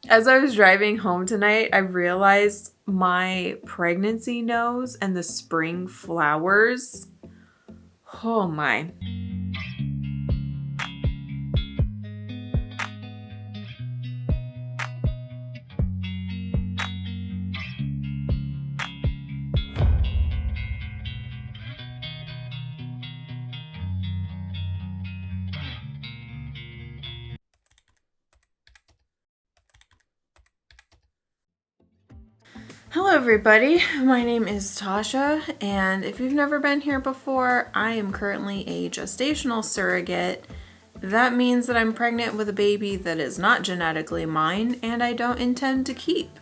As I was driving home tonight, I realized my pregnancy nose and the spring flowers. Oh my. Hello everybody, my name is Tasha, and if you've never been here before, I am currently a gestational surrogate. That means that I'm pregnant with a baby that is not genetically mine and I don't intend to keep.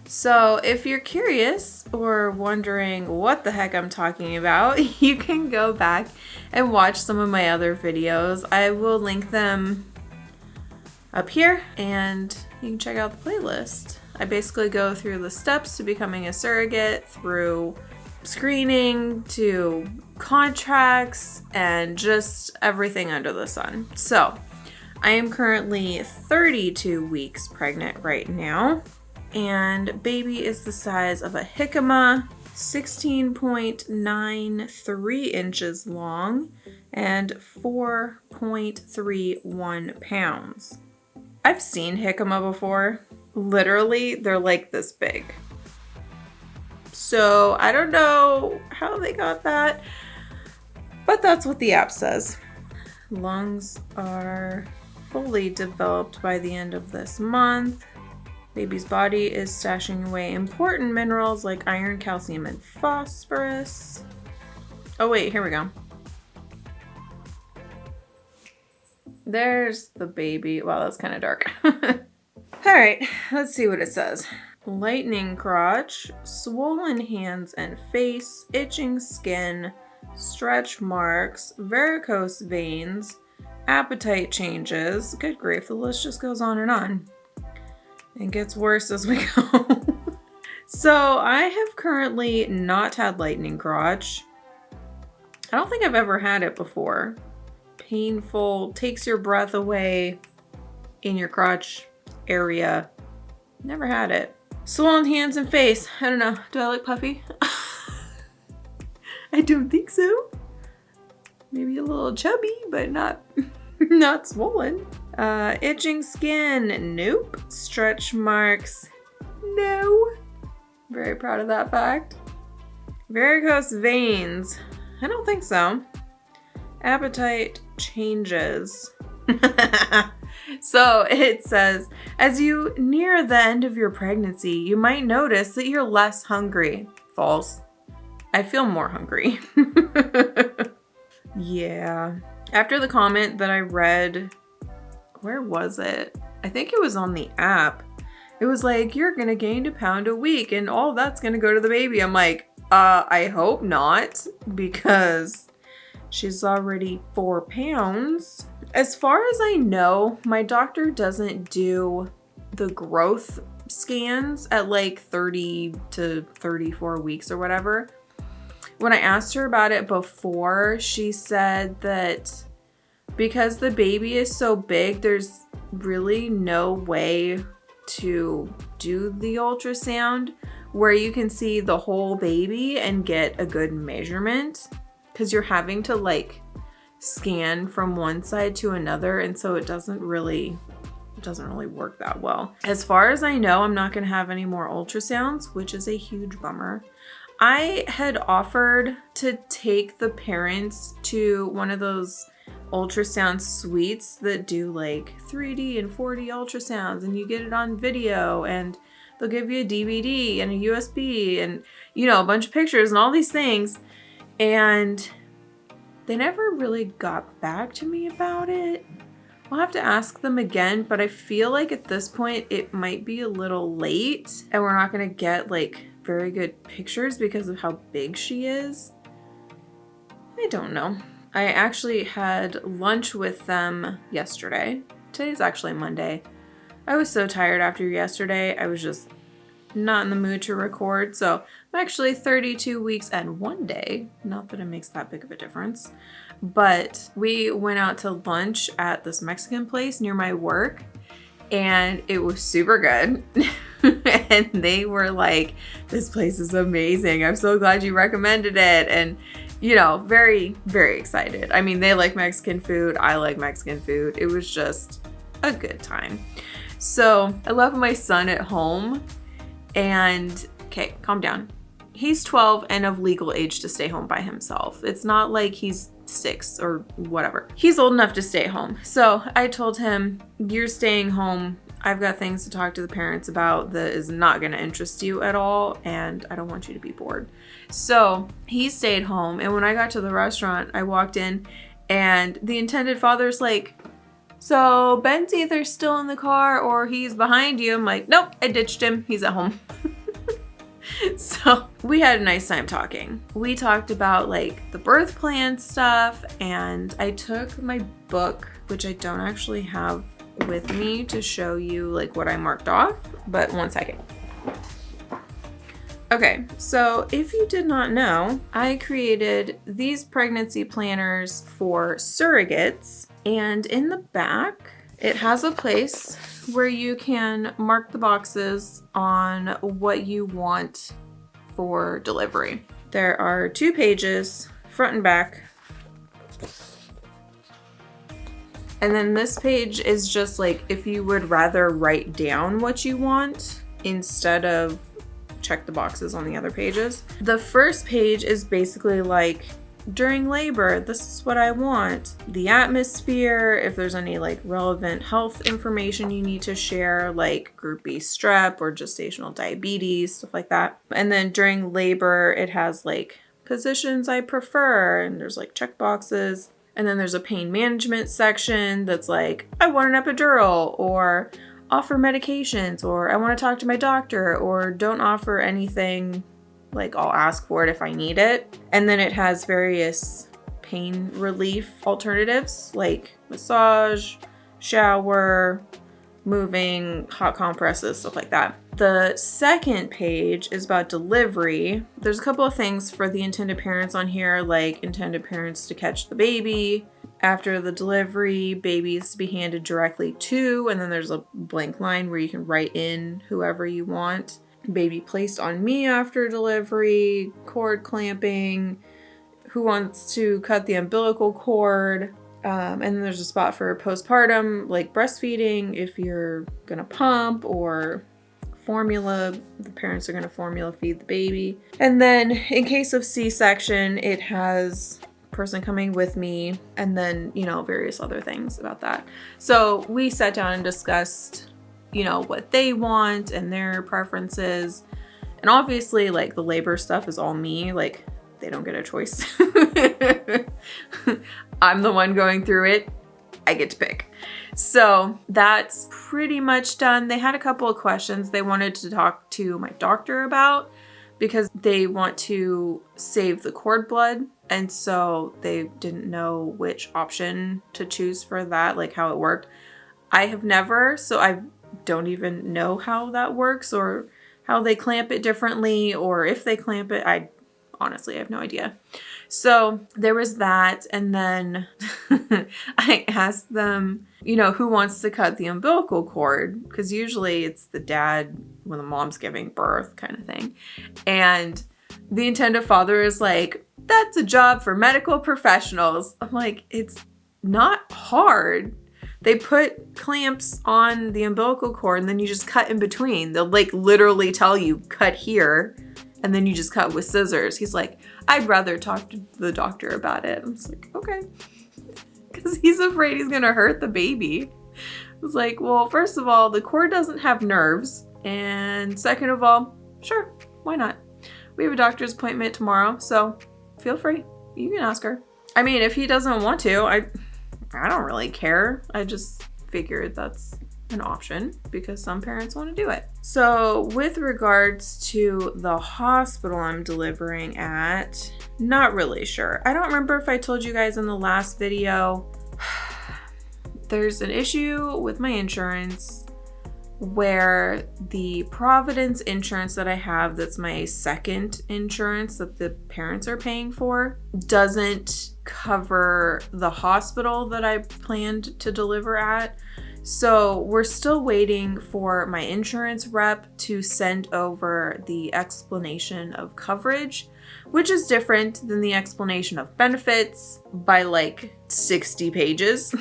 So if you're curious or wondering what the heck I'm talking about, you can go back and watch some of my other videos. I will link them up here and you can check out the playlist. I basically go through the steps to becoming a surrogate, through screening to contracts and just everything under the sun. So I am currently 32 weeks pregnant right now, and baby is the size of a jicama, 16.93 inches long and 4.31 pounds. I've seen jicama before. Literally, they're like this big. So I don't know how they got that, but that's what the app says. Lungs are fully developed by the end of this month. Baby's body is stashing away important minerals like iron, calcium, and phosphorus. Oh wait, here we go. There's the baby. Wow, that's kind of dark. All right, let's see what it says. Lightning crotch, swollen hands and face, itching skin, stretch marks, varicose veins, appetite changes. Good grief, the list just goes on. It gets worse as we go. So I have currently not had lightning crotch. I don't think I've ever had it before. Painful, takes your breath away in your crotch area. Never had it. Swollen hands and face. I don't know. Do I look puffy? I don't think so. Maybe a little chubby, but not swollen. Itching skin. Nope. Stretch marks. No. Very proud of that fact. Varicose veins. I don't think so. Appetite changes. So it says, as you near the end of your pregnancy, you might notice that you're less hungry. False. I feel more hungry. Yeah. After the comment that I read, where was it? I think it was on the app. It was like, you're gonna gain a pound a week and all that's gonna go to the baby. I'm like, I hope not, because she's already 4 pounds. As far as I know, my doctor doesn't do the growth scans at like 30 to 34 weeks or whatever. When I asked her about it before, she said that because the baby is so big, there's really no way to do the ultrasound where you can see the whole baby and get a good measurement, because you're having to like scan from one side to another, and so it doesn't really work that well. As far as I know, I'm not going to have any more ultrasounds, which is a huge bummer. I had offered to take the parents to one of those ultrasound suites that do like 3D and 4D ultrasounds, and you get it on video, and they'll give you a DVD and a USB and, you know, a bunch of pictures and all these things. And they never really got back to me about it. I'll have to ask them again, but I feel like at this point it might be a little late and we're not gonna get like very good pictures because of how big she is. I don't know. I actually had lunch with them yesterday. Today's actually Monday. I was so tired after yesterday. I was just not in the mood to record. So I'm actually 32 weeks and 1 day. Not that it makes that big of a difference. But we went out to lunch at this Mexican place near my work. and it was super good. And they were like, this place is amazing. I'm so glad you recommended it. And, you know, very, very excited. I mean, they like Mexican food. I like Mexican food. It was just a good time. So I left my son at home and, okay, calm down. He's 12 and of legal age to stay home by himself. It's not like he's 6 or whatever. He's old enough to stay home. So I told him, you're staying home. I've got things to talk to the parents about that is not going to interest you at all, and I don't want you to be bored. So he stayed home, and when I got to the restaurant, I walked in, and the intended father's like, so Ben's either still in the car or he's behind you. I'm like, nope, I ditched him. He's at home. So we had a nice time talking. We talked about like the birth plan stuff, and I took my book, which I don't actually have with me to show you like what I marked off, but one second. Okay, so if you did not know, I created these pregnancy planners for surrogates, and in the back, it has a place where you can mark the boxes on what you want for delivery. There are 2 pages, front and back. And then this page is just like if you would rather write down what you want instead of check the boxes on the other pages. The first page is basically like, during labor, this is what I want. The atmosphere, if there's any like relevant health information you need to share, like group B strep or gestational diabetes, stuff like that. And then during labor, it has like positions I prefer, and there's like check boxes. And then there's a pain management section that's like, I want an epidural, or offer medications, or I want to talk to my doctor, or don't offer anything, like I'll ask for it if I need it. And then it has various pain relief alternatives like massage, shower, moving, hot compresses, stuff like that. The second page is about delivery. There's a couple of things for the intended parents on here, like intended parents to catch the baby after the delivery, babies to be handed directly to, and then there's a blank line where you can write in whoever you want. Baby placed on me after delivery, cord clamping, who wants to cut the umbilical cord. And then there's a spot for postpartum, like breastfeeding, if you're gonna pump, or formula, the parents are gonna formula feed the baby. And then in case of C-section, it has person coming with me, and then, you know, various other things about that. So we sat down and discussed, you know, what they want and their preferences. And obviously, like, the labor stuff is all me. Like, they don't get a choice. I'm the one going through it. I get to pick. So that's pretty much done. They had a couple of questions they wanted to talk to my doctor about because they want to save the cord blood. And so they didn't know which option to choose for that, like how it worked. I have never, so I don't even know how that works or how they clamp it differently, or if they clamp it. I honestly have no idea. So there was that. And then I asked them, you know, who wants to cut the umbilical cord? Because usually it's the dad when the mom's giving birth kind of thing. And the intended father is like, that's a job for medical professionals. I'm like, it's not hard. They put clamps on the umbilical cord and then you just cut in between. They'll like literally tell you cut here and then you just cut with scissors. He's like, I'd rather talk to the doctor about it. I'm just like, okay. Because he's afraid he's going to hurt the baby. I was like, well, first of all, the cord doesn't have nerves. And second of all, sure, why not? We have a doctor's appointment tomorrow, so feel free. You can ask her. I mean, if he doesn't want to, I don't really care. I just figured that's an option because some parents want to do it. So with regards to the hospital I'm delivering at, not really sure. I don't remember if I told you guys in the last video. There's an issue with my insurance where the Providence insurance that I have, that's my second insurance that the parents are paying for, doesn't cover the hospital that I planned to deliver at. So we're still waiting for my insurance rep to send over the explanation of coverage, which is different than the explanation of benefits by like 60 pages.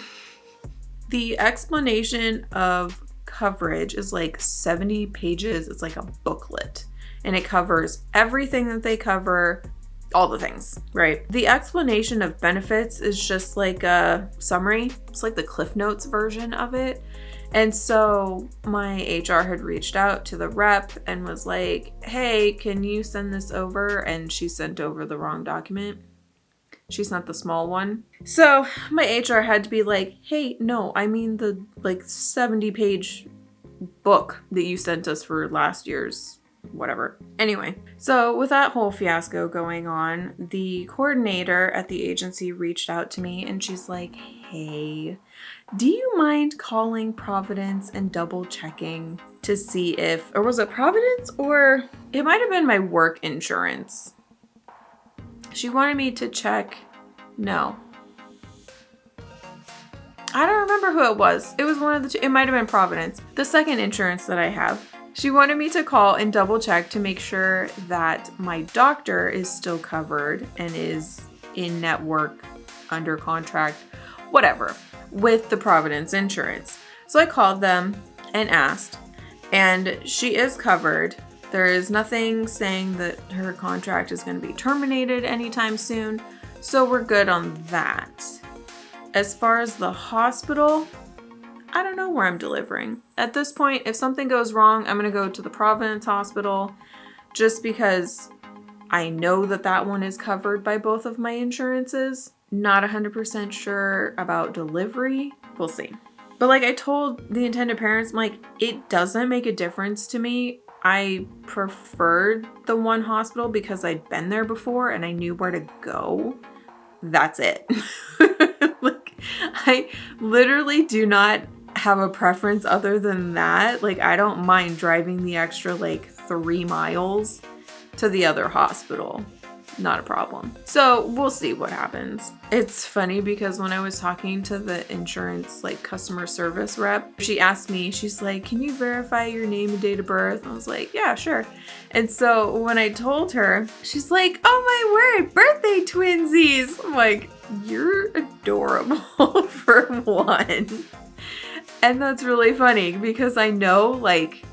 The explanation of coverage is like 70 pages. It's like a booklet, and it covers everything that they cover, all the things, right? The explanation of benefits is just like a summary. It's like the Cliff Notes version of it. And so my HR had reached out to the rep and was like, hey, can you send this over? And she sent over the wrong document. She sent the small one. So my HR had to be like, hey, no, I mean the like 70-page book that you sent us for last year's whatever. Anyway, so with that whole fiasco going on, the coordinator at the agency reached out to me and she's like, hey, do you mind calling Providence and double checking to see if, or was it Providence or it might have been my work insurance? She wanted me to check. No. I don't remember who it was. It was one of the two. It might have been Providence, the second insurance that I have. She wanted me to call and double check to make sure that my doctor is still covered and is in network, under contract, whatever, with the Providence insurance. So I called them and asked, and she is covered. There is nothing saying that her contract is going to be terminated anytime soon, so we're good on that. As far as the hospital, I don't know where I'm delivering. At this point, if something goes wrong, I'm going to go to the Providence Hospital just because I know that that one is covered by both of my insurances. Not 100% sure about delivery. We'll see. But like I told the intended parents, I'm like, it doesn't make a difference to me. I preferred the one hospital because I'd been there before and I knew where to go. That's it. Like, I literally do not have a preference other than that. Like, I don't mind driving the extra like 3 miles to the other hospital. Not a problem. So we'll see what happens. It's funny because when I was talking to the insurance like customer service rep, she asked me, she's like, can you verify your name and date of birth? I was like, yeah, sure. And so when I told her, she's like, oh my word, birthday twinsies. I'm like, you're adorable for one. And that's really funny because I know like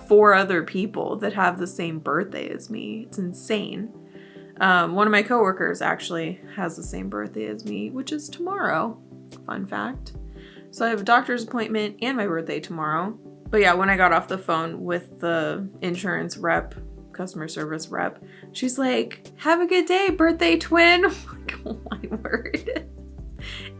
4 other people that have the same birthday as me. It's insane. One of my coworkers actually has the same birthday as me, which is tomorrow. Fun fact. So I have a doctor's appointment and my birthday tomorrow. But yeah, when I got off the phone with the insurance rep, customer service rep, she's like, have a good day, birthday twin. I'm like, oh my word.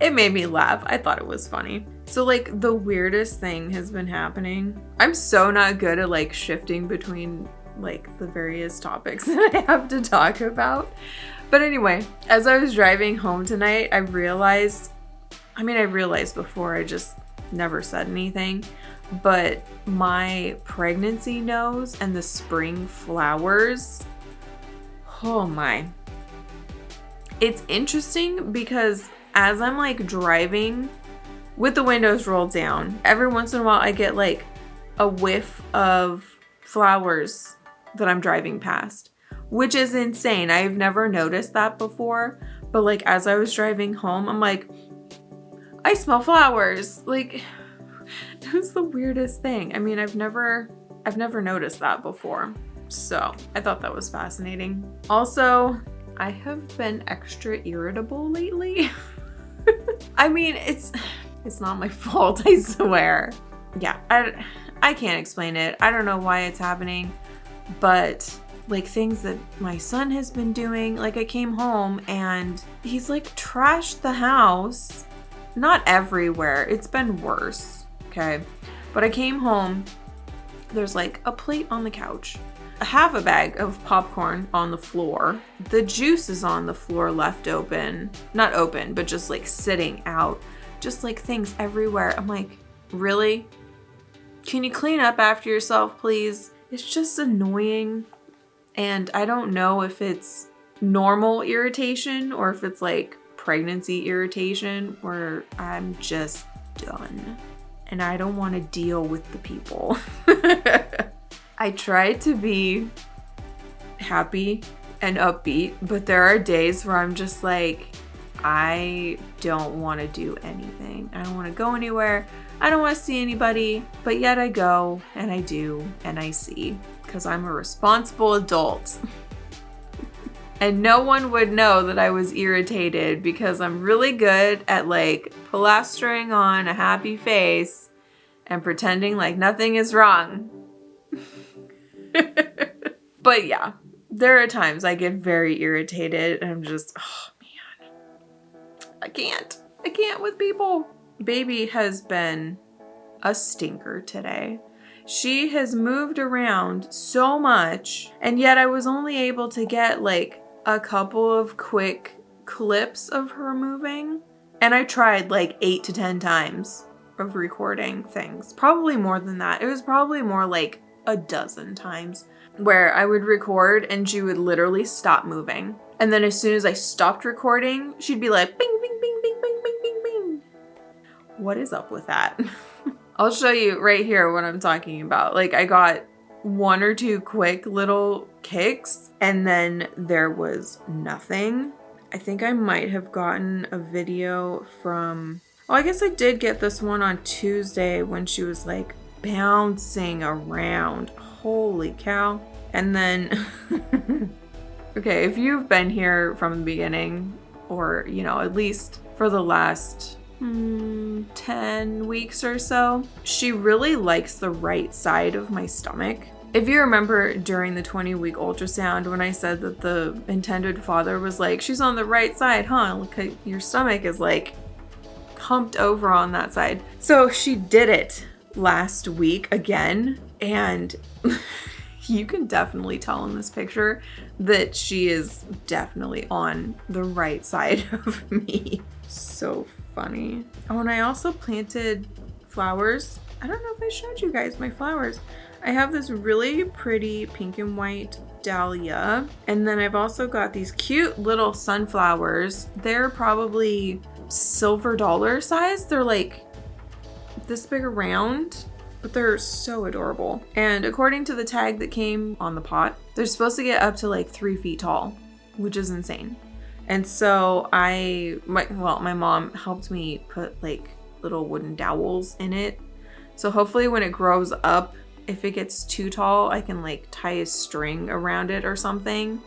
It made me laugh. I thought it was funny. So like the weirdest thing has been happening. I'm so not good at like shifting between like the various topics that I have to talk about. But anyway, as I was driving home tonight, I realized before, I just never said anything, but my pregnancy nose and the spring flowers, oh my. It's interesting because as I'm like driving with the windows rolled down, every once in a while I get like a whiff of flowers that I'm driving past, which is insane. I've never noticed that before, but like as I was driving home, I'm like, I smell flowers. Like, it was the weirdest thing. I mean, I've never noticed that before. So I thought that was fascinating. Also, I have been extra irritable lately. I mean, it's not my fault, I swear. Yeah, I can't explain it. I don't know why it's happening, but like things that my son has been doing, like I came home and he's like trashed the house. Not everywhere. It's been worse. Okay. But I came home, there's like a plate on the couch, half a bag of popcorn on the floor. The juice is on the floor left open. Not open, but just like sitting out. Just like things everywhere. I'm like, really? Can you clean up after yourself, please? It's just annoying. And I don't know if it's normal irritation or if it's like pregnancy irritation where I'm just done. and I don't want to deal with the people. I try to be happy and upbeat, but there are days where I'm just like, I don't want to do anything. I don't want to go anywhere. I don't want to see anybody, but yet I go and I do and I see because I'm a responsible adult. And no one would know that I was irritated because I'm really good at like plastering on a happy face and pretending like nothing is wrong. But yeah, there are times I get very irritated and I'm just, oh man, I can't with people. Baby has been a stinker today. She has moved around so much, and yet I was only able to get like a couple of quick clips of her moving. And I tried like 8 to 10 times of recording things. Probably more than that. It was probably more like a dozen times where I would record and she would literally stop moving. And then as soon as I stopped recording, she'd be like, bing, bing, bing, bing, bing, bing, bing, bing. What is up with that? I'll show you right here what I'm talking about. Like I got 1 or 2 quick little kicks and then there was nothing. I think I might have gotten a video from, oh, I guess I did get this one on Tuesday when she was like bouncing around. Holy cow. And then, okay, if you've been here from the beginning or, you know, at least for the last 10 weeks or so, she really likes the right side of my stomach. If you remember during the 20-week ultrasound when I said that the intended father was like, she's on the right side, huh? Look, your stomach is like humped over on that side. So she did it last week again, and you can definitely tell in this picture that she is definitely on the right side of me. So funny. Oh, and I also planted flowers. I don't know if I showed you guys my flowers. I have this really pretty pink and white dahlia. And then I've also got these cute little sunflowers. They're probably silver dollar size. They're like this big around, but they're so adorable. And according to the tag that came on the pot, they're supposed to get up to like 3 feet tall, which is insane. And so my mom helped me put like little wooden dowels in it. So hopefully when it grows up, if it gets too tall, I can like tie a string around it or something.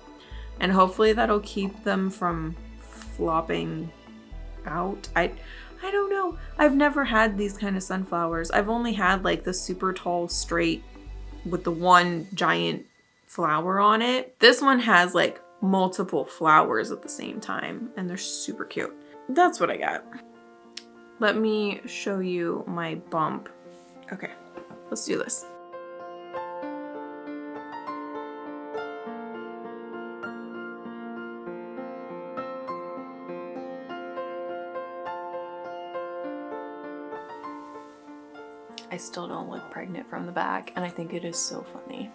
And hopefully that'll keep them from flopping out. I don't know. I've never had these kind of sunflowers. I've only had like the super tall straight with the one giant flower on it. This one has like multiple flowers at the same time and they're super cute. That's what I got. Let me show you my bump. Okay, let's do this. I still don't look pregnant from the back, and I think it is so funny.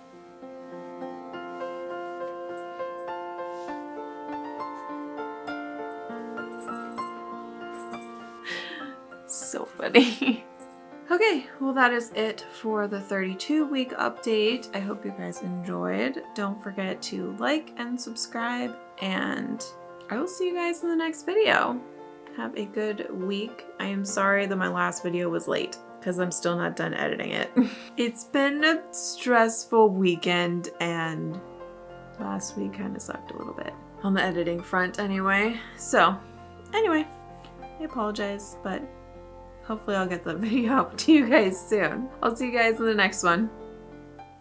So funny. Okay, well that is it for the 32-week update. I hope you guys enjoyed. Don't forget to like and subscribe, and I will see you guys in the next video. Have a good week. I am sorry that my last video was late, because I'm still not done editing it. It's been a stressful weekend, and last week kind of sucked a little bit on the editing front anyway. So anyway, I apologize, but hopefully I'll get the video up to you guys soon. I'll see you guys in the next one.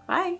Bye.